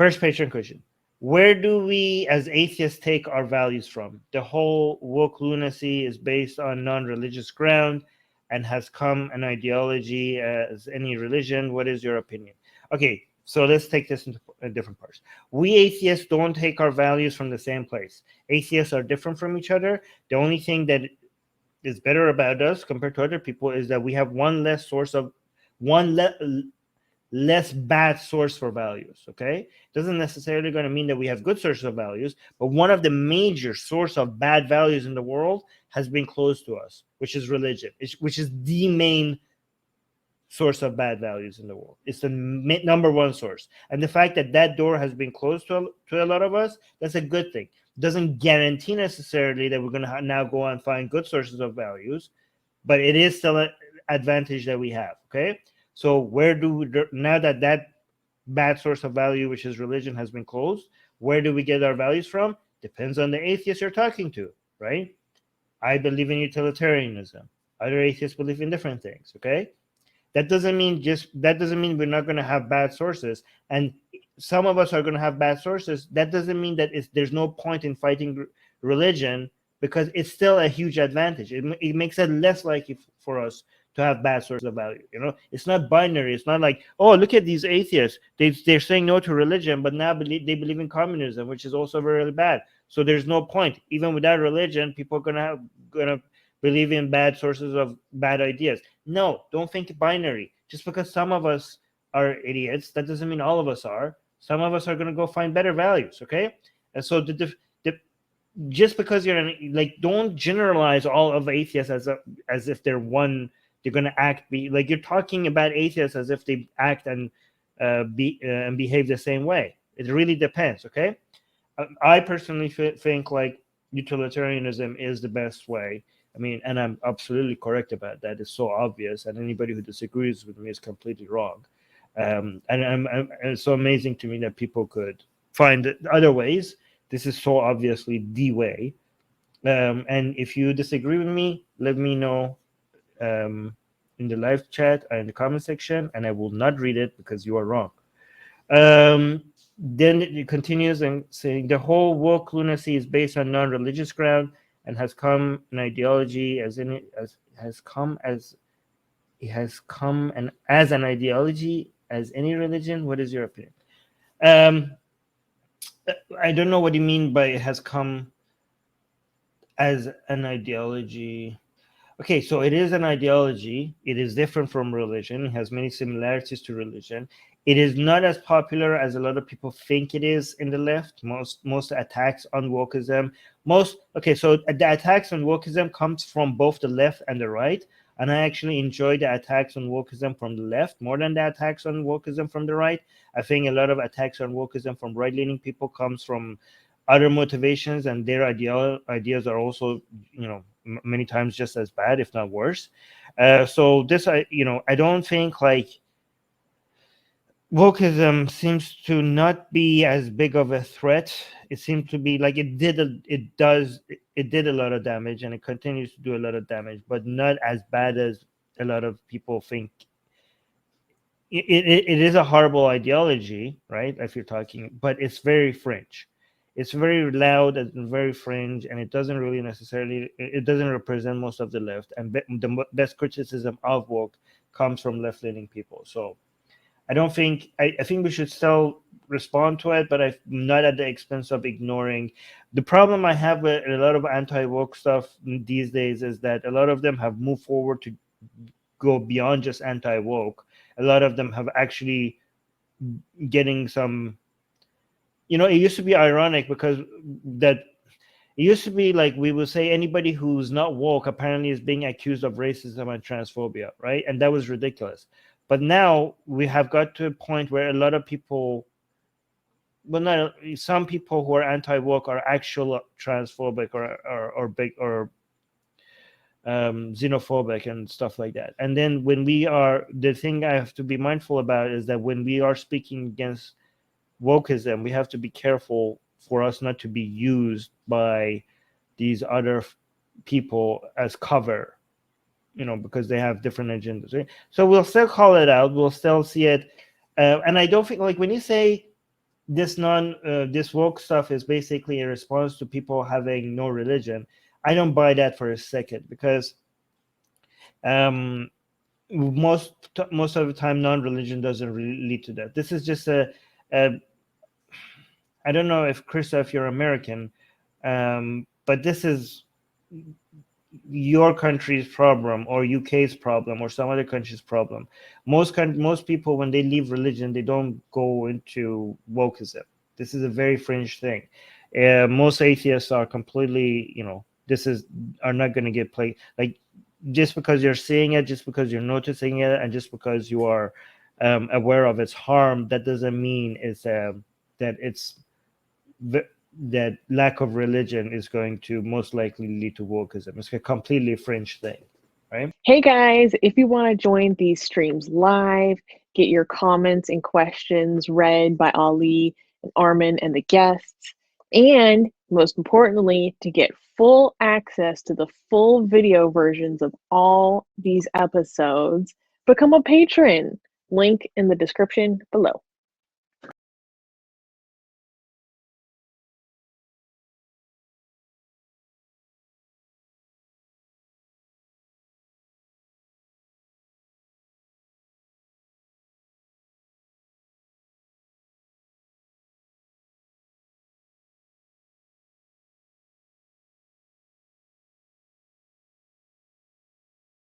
First Patreon question. Where do we as atheists take our values from? The whole woke lunacy is based on non-religious ground and has come an ideology as any religion. What is your opinion? Okay, so let's take this into different parts. We atheists don't take our values from the same place. Atheists are different from each other. The only thing that is better about us compared to other people is that we have one less bad source for values. Okay, doesn't necessarily going to mean that we have good sources of values, but one of the major source of bad values in the world has been closed to us, which is religion, which is the main source of bad values in the world. It's the number one source, and the fact that that door has been closed to a lot of us, that's a good thing. Doesn't guarantee necessarily that we're going to now go and find good sources of values, but it is still an advantage that we have. Okay, so where do we, now that that bad source of value, which is religion, has been closed, where do we get our values from? Depends on the atheist you're talking to, right? I believe in utilitarianism. Other atheists believe in different things. Okay, that doesn't mean we're not going to have bad sources, and some of us are going to have bad sources. That doesn't mean that there's no point in fighting religion, because it's still a huge advantage. It makes it less likely for us to have bad sources of value. It's not binary. It's not like, oh, look at these atheists. They're saying no to religion, but now they believe in communism, which is also very bad. So there's no point. Even without religion, people are gonna believe in bad sources of bad ideas. No, don't think binary. Just because some of us are idiots, that doesn't mean all of us are. Some of us are gonna go find better values. Okay, and so just because don't generalize all of atheists as if they're going to like you're talking about atheists as if they act and behave the same way. It really depends. Okay, I personally think like utilitarianism is the best way. I mean, and I'm absolutely correct about that. It's so obvious, and anybody who disagrees with me is completely wrong. And it's so amazing to me that people could find other ways. This is so obviously the way. And if you disagree with me, let me know in the live chat or in the comment section, and I will not read it because you are wrong. Then it continues and saying the whole woke lunacy is based on non-religious ground and has come an ideology as an ideology as any religion. What is your opinion? I don't know what you mean by it has come as an ideology. Okay, so it is an ideology. It is different from religion. It has many similarities to religion. It is not as popular as a lot of people think it is in the left. Most attacks on wokeism. So the attacks on wokeism comes from both the left and the right. And I actually enjoy the attacks on wokeism from the left more than the attacks on wokeism from the right. I think a lot of attacks on wokeism from right-leaning people comes from other motivations, and their ideas are also, many times just as bad, if not worse. So this, I don't think like wokeism seems to not be as big of a threat. It seems to be like it did a lot of damage, and it continues to do a lot of damage, but not as bad as a lot of people think. It is a horrible ideology, right? If you're talking, but it's very fringe. It's very loud and very fringe, and it doesn't represent most of the left. And the best criticism of woke comes from left-leaning people. So I think we should still respond to it, but not at the expense of ignoring. The problem I have with a lot of anti-woke stuff these days is that a lot of them have moved forward to go beyond just anti-woke. A lot of them have actually getting some, it used to be ironic because that it used to be like we would say anybody who's not woke apparently is being accused of racism and transphobia, right? And that was ridiculous. But now we have got to a point where a lot of people, some people who are anti-woke are actual transphobic or xenophobic and stuff like that. And then the thing I have to be mindful about is that when we are speaking against wokeism, we have to be careful for us not to be used by these other people as cover, because they have different agendas, right? So we'll still call it out. We'll still see it. And I don't think, like, when you say this woke stuff is basically a response to people having no religion. I don't buy that for a second, because most of the time non-religion doesn't really lead to that. This is just a I don't know if Krista, if you're American, but this is your country's problem, or UK's problem, or some other country's problem. Most people, when they leave religion, they don't go into wokeism. This is a very fringe thing. Most atheists are completely, are not going to get played. Like, just because you're seeing it, just because you're noticing it, and just because you are aware of its harm, that doesn't mean that lack of religion is going to most likely lead to wokeism. It's a completely fringe thing, right? Hey guys, if you want to join these streams live, get your comments and questions read by Ali and Armin and the guests, and most importantly, to get full access to the full video versions of all these episodes, become a patron. Link in the description below.